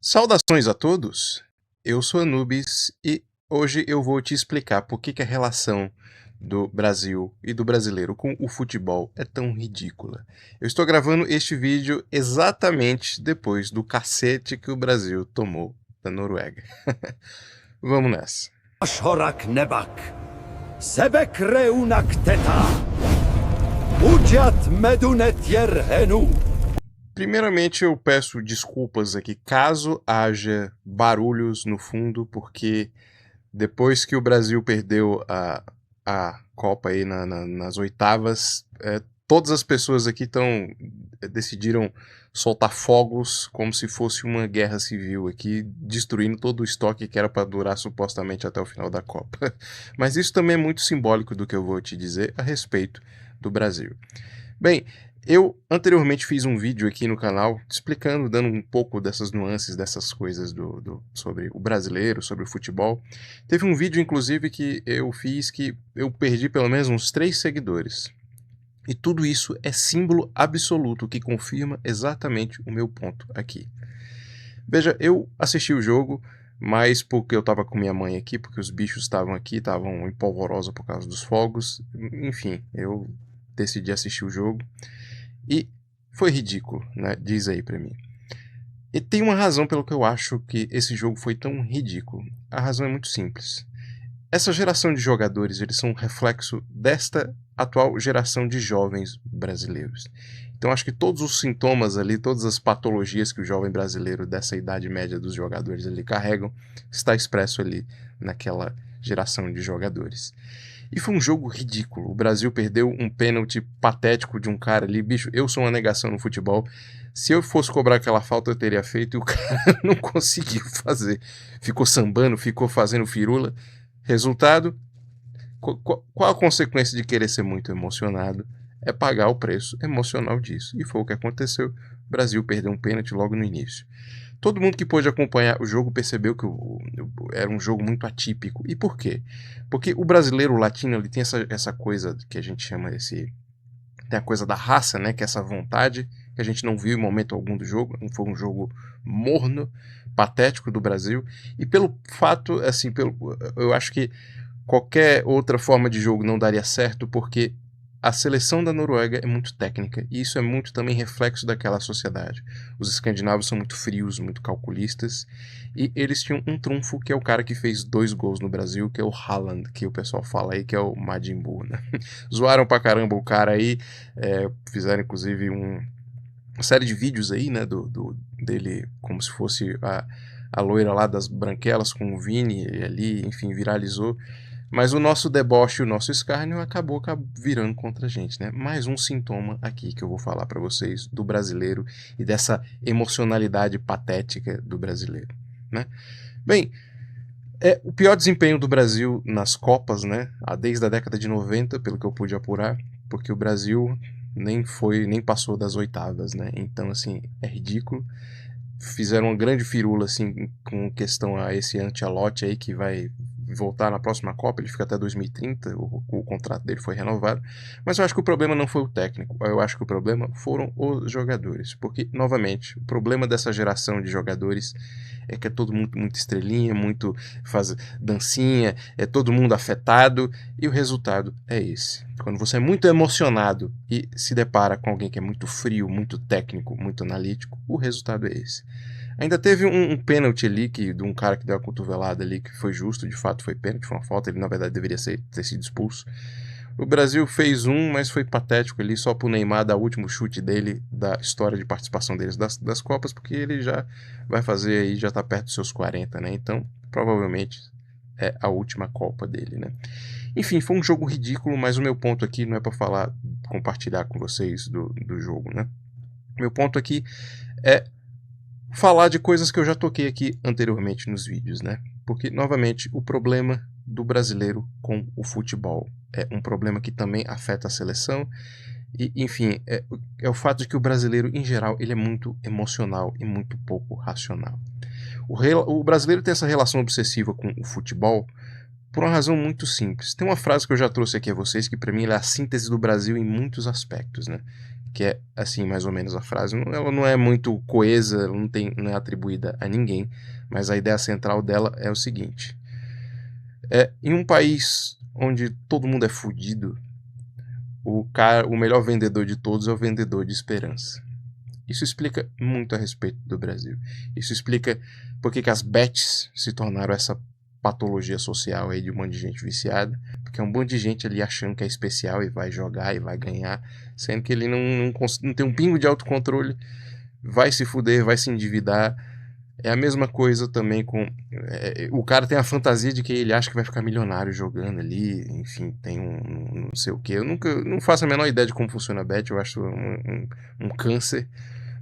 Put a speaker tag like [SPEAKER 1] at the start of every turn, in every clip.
[SPEAKER 1] Saudações a todos, eu sou Anubis e hoje eu vou te explicar por que a relação do Brasil e do brasileiro com o futebol é tão ridícula. Eu estou gravando este vídeo exatamente depois do cacete que o Brasil tomou da Noruega. Vamos nessa.
[SPEAKER 2] Shorak nebak, sebek reunak teta, udiat medunet yerhenu.
[SPEAKER 1] Primeiramente, eu peço desculpas aqui caso haja barulhos no fundo, porque depois que o Brasil perdeu a Copa aí nas oitavas, todas as pessoas aqui decidiram soltar fogos como se fosse uma guerra civil aqui, destruindo todo o estoque que era para durar supostamente até o final da Copa. Mas isso também é muito simbólico do que eu vou te dizer a respeito do Brasil. Bem, eu anteriormente fiz um vídeo aqui no canal explicando, dando um pouco dessas nuances, dessas coisas sobre o brasileiro, sobre o futebol. Teve um vídeo, inclusive, que eu fiz que eu perdi pelo menos uns 3 seguidores. E tudo isso é símbolo absoluto que confirma exatamente o meu ponto aqui. Veja, eu assisti o jogo, mas porque eu estava com minha mãe aqui, porque os bichos estavam aqui, estavam em polvorosa por causa dos fogos. Enfim, eu decidi assistir o jogo. E foi ridículo, né? Diz aí pra mim. E tem uma razão pelo que eu acho que esse jogo foi tão ridículo. A razão é muito simples. Essa geração de jogadores, eles são um reflexo desta atual geração de jovens brasileiros. Então acho que todos os sintomas ali, todas as patologias que o jovem brasileiro dessa idade média dos jogadores ali carregam, está expresso ali naquela geração de jogadores. E foi um jogo ridículo. O Brasil perdeu um pênalti patético de um cara ali. Bicho, eu sou uma negação no futebol. Se eu fosse cobrar aquela falta, eu teria feito e o cara não conseguiu fazer. Ficou sambando, ficou fazendo firula. Resultado, qual a consequência de querer ser muito emocionado? É pagar o preço emocional disso. E foi o que aconteceu. O Brasil perdeu um pênalti logo no início. Todo mundo que pôde acompanhar o jogo percebeu que era um jogo muito atípico. E por quê? Porque o brasileiro, o latino, ele tem essa coisa que a gente chama tem a coisa da raça, né? Que é essa vontade que a gente não viu em momento algum do jogo. Foi um jogo morno, patético do Brasil. E pelo fato, assim, eu acho que qualquer outra forma de jogo não daria certo, porque a seleção da Noruega é muito técnica, e isso é muito também reflexo daquela sociedade. Os escandinavos são muito frios, muito calculistas, e eles tinham um trunfo, que é o cara que fez 2 gols no Brasil, que é o Haaland, que o pessoal fala aí que é o Majin Buu, né? Zoaram pra caramba o cara aí, fizeram inclusive uma série de vídeos aí, né, dele como se fosse a loira lá das branquelas com o Vini ali, enfim, viralizou. Mas o nosso deboche, o nosso escárnio acabou virando contra a gente, né? Mais um sintoma aqui que eu vou falar para vocês do brasileiro e dessa emocionalidade patética do brasileiro, né? Bem, o pior desempenho do Brasil nas Copas, né? Desde a década de 90, pelo que eu pude apurar, porque o Brasil nem passou das oitavas, né? Então, assim, é ridículo. Fizeram uma grande firula, assim, com questão a esse Ancelotti aí que vai voltar na próxima Copa, ele fica até 2030, o contrato dele foi renovado, mas eu acho que o problema não foi o técnico, eu acho que o problema foram os jogadores, porque, novamente, o problema dessa geração de jogadores é que é todo mundo muito estrelinha, muito faz dancinha, é todo mundo afetado, e o resultado é esse. Quando você é muito emocionado e se depara com alguém que é muito frio, muito técnico, muito analítico, o resultado é esse. Ainda teve um pênalti ali, de um cara que deu a cotovelada ali, que foi justo, de fato foi pênalti, foi uma falta, ele na verdade deveria ter sido expulso. O Brasil fez mas foi patético ali, só pro Neymar dar o último chute dele, da história de participação deles das Copas, porque ele já vai fazer aí, já tá perto dos seus 40, né? Então, provavelmente é a última Copa dele, né? Enfim, foi um jogo ridículo, mas o meu ponto aqui não é para compartilhar com vocês do jogo, né? Meu ponto aqui é falar de coisas que eu já toquei aqui anteriormente nos vídeos, né? Porque, novamente, o problema do brasileiro com o futebol é um problema que também afeta a seleção e, enfim, é o fato de que o brasileiro, em geral, ele é muito emocional e muito pouco racional. O brasileiro tem essa relação obsessiva com o futebol por uma razão muito simples. Tem uma frase que eu já trouxe aqui a vocês que, para mim, ela é a síntese do Brasil em muitos aspectos, né? que é assim mais ou menos a frase. Ela não é muito coesa, ela não é atribuída a ninguém, mas a ideia central dela é o seguinte: em um país onde todo mundo é fudido, o melhor vendedor de todos é o vendedor de esperança. Isso explica muito a respeito do Brasil. Isso explica por que as bets se tornaram essa patologia social aí de um monte de gente viciada, porque é um monte de gente ali achando que é especial e vai jogar e vai ganhar, sendo que ele não tem um pingo de autocontrole, vai se fuder, vai se endividar. É a mesma coisa também com... o cara tem a fantasia de que ele acha que vai ficar milionário jogando ali, enfim, tem não sei o que. Eu não faço a menor ideia de como funciona a bet, eu acho um câncer.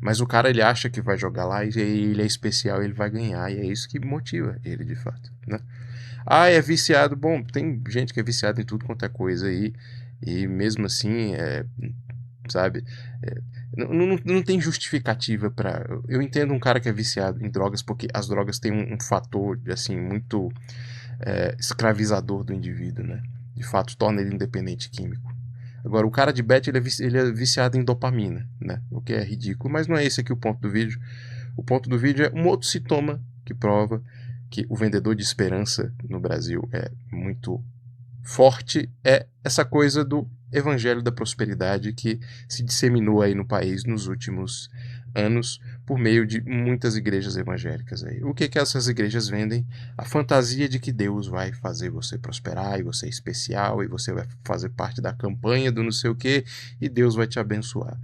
[SPEAKER 1] Mas o cara, ele acha que vai jogar lá e ele é especial, ele vai ganhar, e é isso que motiva ele de fato, né? Ah, é viciado. Bom, tem gente que é viciada em tudo quanto é coisa aí, e mesmo assim, sabe, não tem justificativa para... Eu entendo um cara que é viciado em drogas, porque as drogas têm um fator, assim, muito escravizador do indivíduo, né? De fato, torna ele independente químico. Agora, o cara de bet, ele é viciado em dopamina, né? O que é ridículo, mas não é esse aqui o ponto do vídeo. O ponto do vídeo é um outro sintoma que prova que o vendedor de esperança no Brasil é muito forte, é essa coisa do evangelho da prosperidade que se disseminou aí no país nos últimos anos por meio de muitas igrejas evangélicas aí. O que essas igrejas vendem? A fantasia de que Deus vai fazer você prosperar, e você é especial, e você vai fazer parte da campanha do não sei o que, e Deus vai te abençoar.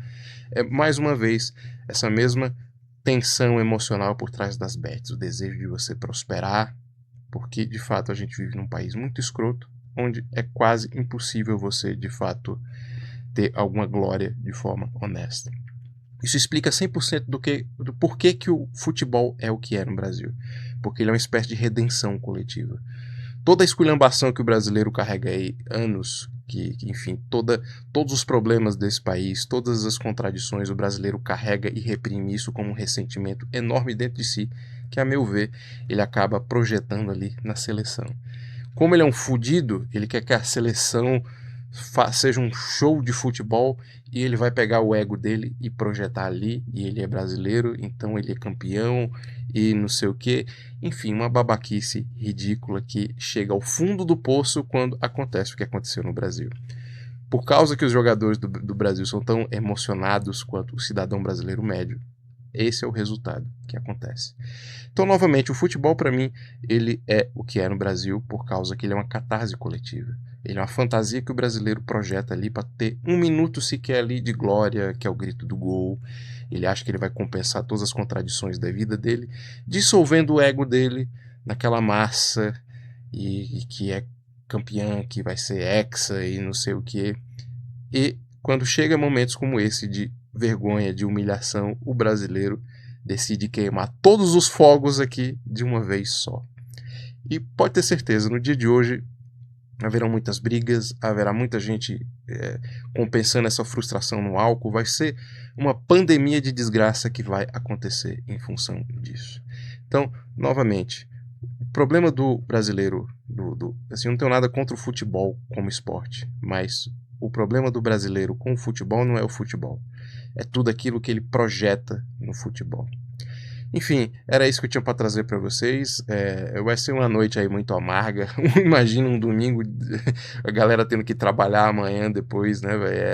[SPEAKER 1] É, mais uma vez, essa mesma tensão emocional por trás das bets, o desejo de você prosperar, porque de fato a gente vive num país muito escroto, onde é quase impossível você, de fato, ter alguma glória de forma honesta. Isso explica 100% do porquê que o futebol é o que é no Brasil. Porque ele é uma espécie de redenção coletiva. Toda a esculhambação que o brasileiro carrega aí, anos, enfim, todos os problemas desse país, todas as contradições, o brasileiro carrega e reprime isso como um ressentimento enorme dentro de si, que, a meu ver, ele acaba projetando ali na seleção. Como ele é um fudido, ele quer que a seleção seja um show de futebol, e ele vai pegar o ego dele e projetar ali, e ele é brasileiro, então ele é campeão e não sei o que. Enfim, uma babaquice ridícula que chega ao fundo do poço quando acontece o que aconteceu no Brasil. Por causa que os jogadores do Brasil são tão emocionados quanto o cidadão brasileiro médio, esse é o resultado que acontece. Então, novamente, o futebol, para mim, ele é o que é no Brasil por causa que ele é uma catarse coletiva. Ele é uma fantasia que o brasileiro projeta ali para ter um minuto sequer ali de glória, que é o grito do gol. Ele acha que ele vai compensar todas as contradições da vida dele, dissolvendo o ego dele naquela massa e que é campeã, que vai ser hexa e não sei o que. E quando chega momentos como esse de vergonha, de humilhação, o brasileiro decide queimar todos os fogos aqui de uma vez só. E pode ter certeza, no dia de hoje haverão muitas brigas, haverá muita gente compensando essa frustração no álcool, vai ser uma pandemia de desgraça que vai acontecer em função disso. Então, novamente, o problema do brasileiro, assim, eu não tenho nada contra o futebol como esporte, mas o problema do brasileiro com o futebol não é o futebol, é tudo aquilo que ele projeta no futebol. Enfim, era isso que eu tinha para trazer para vocês. Vai ser uma noite aí muito amarga. Imagina um domingo, a galera tendo que trabalhar amanhã depois, né?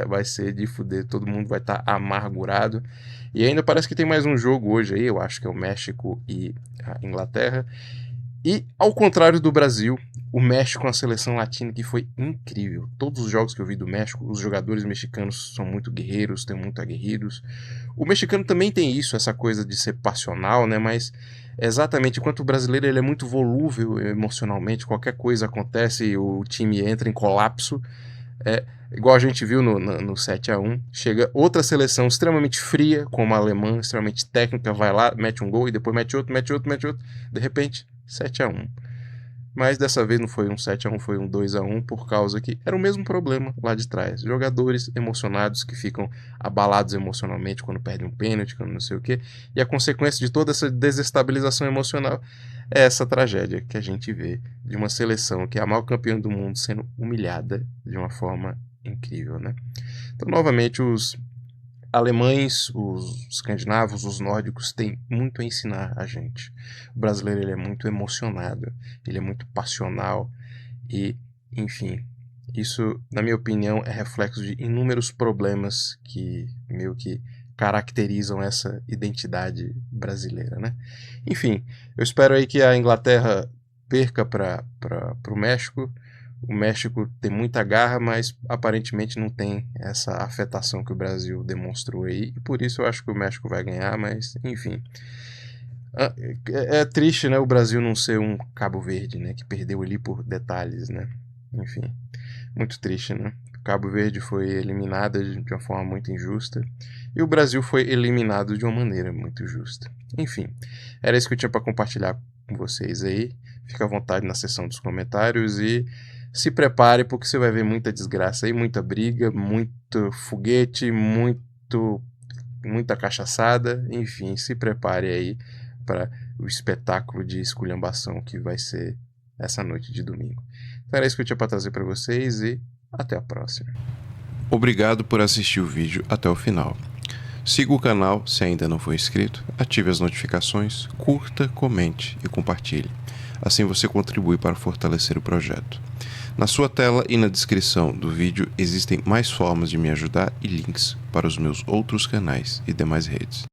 [SPEAKER 1] Vai ser de fuder, todo mundo vai estar amargurado. E ainda parece que tem mais um jogo hoje aí, eu acho que é o México e a Inglaterra. E, ao contrário do Brasil, o México é uma seleção latina que foi incrível. Todos os jogos que eu vi do México, os jogadores mexicanos são muito guerreiros, têm muito aguerridos. O mexicano também tem isso, essa coisa de ser passional, né? Mas exatamente, enquanto o brasileiro ele é muito volúvel emocionalmente, qualquer coisa acontece e o time entra em colapso. Igual a gente viu no 7-1, chega outra seleção extremamente fria, como a alemã, extremamente técnica, vai lá, mete um gol e depois mete outro, de repente 7-1. Mas dessa vez não foi um 7-1, foi um 2-1, por causa que era o mesmo problema lá de trás. Jogadores emocionados que ficam abalados emocionalmente quando perdem um pênalti, quando não sei o quê. E a consequência de toda essa desestabilização emocional é essa tragédia que a gente vê de uma seleção que é a maior campeã do mundo sendo humilhada de uma forma incrível, né? Então, novamente, alemães, os escandinavos, os nórdicos têm muito a ensinar a gente. O brasileiro ele é muito emocionado, ele é muito passional e, enfim, isso, na minha opinião, é reflexo de inúmeros problemas que meio que caracterizam essa identidade brasileira, né? Enfim, eu espero aí que a Inglaterra perca para o México. O México tem muita garra, mas aparentemente não tem essa afetação que o Brasil demonstrou aí. E por isso eu acho que o México vai ganhar, mas enfim. É triste, né, o Brasil não ser um Cabo Verde, né, que perdeu ali por detalhes, né? Enfim, muito triste, né? Cabo Verde foi eliminada de uma forma muito injusta e o Brasil foi eliminado de uma maneira muito justa. Enfim, era isso que eu tinha para compartilhar com vocês aí. Fica à vontade na seção dos comentários e se prepare porque você vai ver muita desgraça aí, muita briga, muito foguete, muita cachaçada. Enfim, se prepare aí para o espetáculo de esculhambação que vai ser essa noite de domingo. Então era isso que eu tinha para trazer para vocês e até a próxima.
[SPEAKER 3] Obrigado por assistir o vídeo até o final. Siga o canal se ainda não for inscrito, ative as notificações, curta, comente e compartilhe. Assim você contribui para fortalecer o projeto. Na sua tela e na descrição do vídeo existem mais formas de me ajudar e links para os meus outros canais e demais redes.